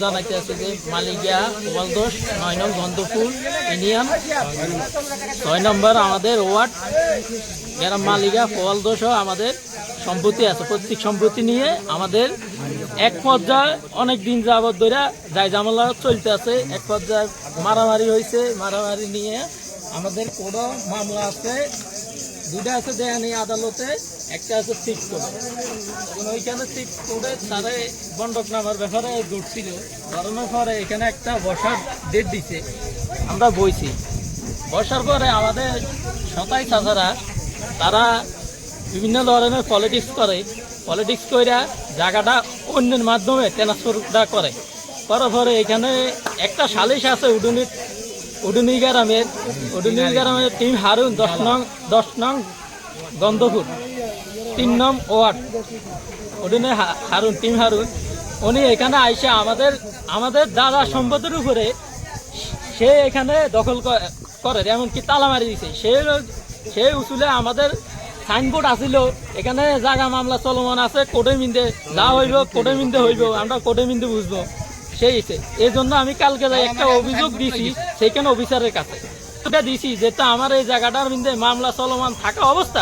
জানাইতে আছে যে মালিকিয়া ওয়ালদোষ 9 নং গন্ধফুল ইউনিয়ন 6 নম্বর আমাদের ওয়ার্ড গ্রাম মালিকিয়া ওয়ালদোষও আমাদের সম্পত্তি আছে। প্রত্যেক সম্পত্তি নিয়ে আমাদের এক পর্যায়ে অনেক দিন যাবত ধরে যাই ঝামেলা চলতে আছে। এক পর্যায়ে মারামারি হয়েছে, মারামারি নিয়ে আমাদের কোনো মামলা আছে, দুইটা আছে দেয়ানি আদালতে, একটা আছে সিট কোর্টে। এখন ওইখানে সিট কোর্টে তারা বন্ধক নামার ব্যাপারে জুটছিল, ধরানোর পরে এখানে একটা বসার ডেট দিছে। আমরা বইছি, বসার পরে আমাদের সতাই চাচারা তারা বিভিন্ন ধরনের পলিটিক্স করে, পলিটিক্স কইরা জায়গাটা অন্যের মাধ্যমে ট্রান্সফারটা করার পরে এখানে একটা সালিশ আছে উডুনি গ্রামের টিম হারুন 10 নং গন্ধপুর 3 নং ওয়ার্ড উডুনি হারুন টিম হারুন উনি এখানে আইসা আমাদের দাদা সম্পদের উপরে সে এখানে দখল করে, এমনকি তালা মারি দিছে। সেই উসুলে আমাদের সাইনবোর্ড আসিল, এখানে জায়গা মামলা চলমান আছে, কোর্টে মিন্দে যা হইব কোর্টে মিন্দে হইব, আমরা কোর্টে মিন্দে বুঝবো। এই জন্য আমি কালকে একটা অভিযোগ দিছি সেইখানে অফিসারের কাছে দিছি, যেটা আমার এই জায়গাটার মধ্যে মামলা চলমান থাকা অবস্থা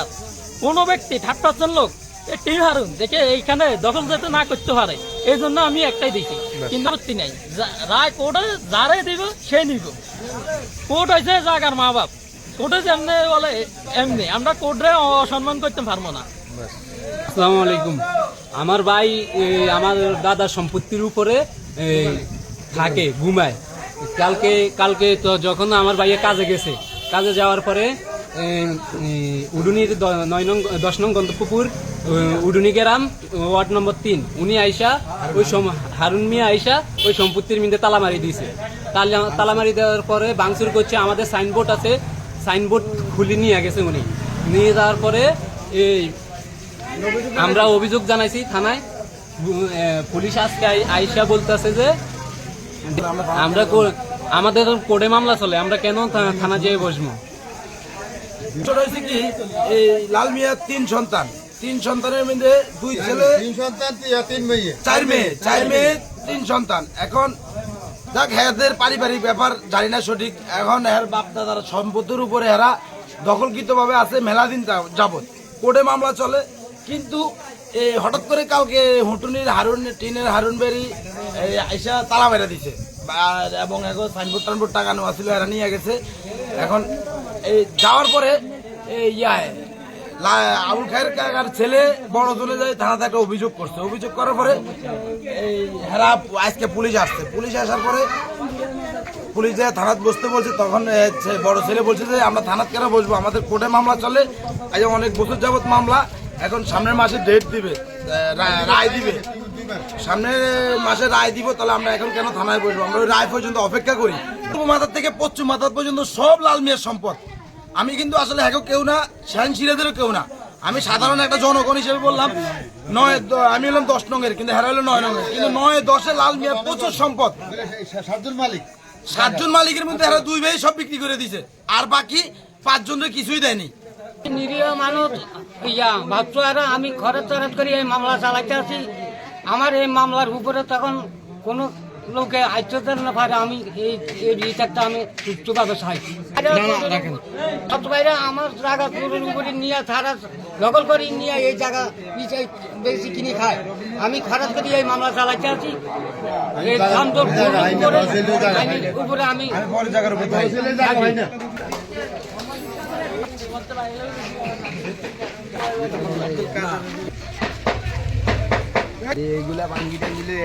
কোনো ব্যক্তি 30% লোক টিম হারুন দেখে এইখানে দখল যাতে না করতে পারে, এই জন্য আমি একটাই দিছি। কিন্তু আপত্তি নাই, রায় কোর্টে যারাই দিব সে নিব। কোর্ট হয়েছে জায়গার মা বাপ, কোর্টে যেমনি বলে এমনি, আমরা কোর্টে অসম্মান করতে পারবো না। আসসালামু আলাইকুম। আমার ভাই আমার দাদার সম্পত্তির উপরে থাকে, ঘুমায়। কালকে তো যখন আমার ভাইয়া কাজে গেছে, কাজে যাওয়ার পরে উডুনির 10 নং গন্তপুর উডুনি গ্রাম ওয়ার্ড নম্বর 3 উনি আইসা ওই হারুন মিয়া আইসা ওই সম্পত্তির মধ্যে তালা মারি দিয়েছে। তালা মারি দেওয়ার পরে ভাঙচুর করছে। আমাদের সাইনবোর্ড আছে, সাইনবোর্ড খুলে নিয়ে গেছে। উনি নিয়ে যাওয়ার পরে আমরা অভিযোগ জানাইছি থানায়। পুলিশ আজকে আইসা বলতেছে যে আমাদের কোর্টে মামলা চলে, আমরা কেন থানা যেয়ে বসবো। হয়েছে কি, এই লাল মিয়ার 3 সন্তানের মধ্যে 2 ছেলে, 4 মেয়ে 3 সন্তান। এখন দেখ হেদের পারিবারিক ব্যাপার জানি না সঠিক। এখন এর বাপ দাদার সম্পত্তির উপরে এরা দখলকৃত ভাবে আছে মেলা দিন যাবত, কোর্টে মামলা চলে। কিন্তু হঠাৎ করে কালকে হুটুনির টিনের হারুন বেরি আইসা তালা মেরা দিছে, এবং এখন সাইনবোর্ড টাকানো আসছিল, এরা নিয়ে গেছে। এখন এই যাওয়ার পরে আবুল খায়ের কাকার ছেলে বড় চলে যায় থানাতে একটা অভিযোগ করছে। অভিযোগ করার পরে এই হেরা আজকে পুলিশ আসছে। পুলিশ আসার পরে পুলিশ যে থানাত বসতে বলছে, তখন বড় ছেলে বলছে যে আমরা থানাত কেন বসবো, আমাদের কোর্টে মামলা চলে, আজ অনেক বছর যাবত মামলা। এখন সামনের মাসে ডেট দিবে, রায় দিবে, সামনের মাসে রায় দিব, তাহলে আমরা এখন কেন থানায় বসবো, আমরা ওই রায় পর্যন্ত অপেক্ষা করি। পূর্ব মাথার থেকে পশ্চিম মাথার পর্যন্ত সব লাল মিয়ার সম্পদ। আমি কিন্তু আসলে হ্যাঁ কেউ না, শাহিন সিরাজেরও কেউ না, আমি সাধারণ একটা জনগণ হিসেবে বললাম। আমি হলাম 10 নঙের, কিন্তু হেরা হলো 9 নঙের, কিন্তু 9-10 লাল মিয়ার প্রচুর সম্পদ। 7 জন মালিকের মধ্যে হেরা 2 ভাই সব বিক্রি করে দিছে, আর বাকি 5 জনের কিছুই দেয়নি। নিরীহ মানুষ ভাবছো, আর আমি খরচ করে এই মামলা চালাইতে আছি। আমার এই মামলার উপরে তখন কোনো লোকে আইতে না পারে, আমি এই রিচার্জটা আমি সুস্থভাবে চাইছি। আমার জায়গা পুরের উপরে নিয়ে তারা দখল করে নিয়ে এই জায়গা বেশি কিনে খায়। আমি খরচ করি এই মামলা চালাইতে আছি। উপরে আমি এইগুলা ভাঙ্গি টাঙ্গিলে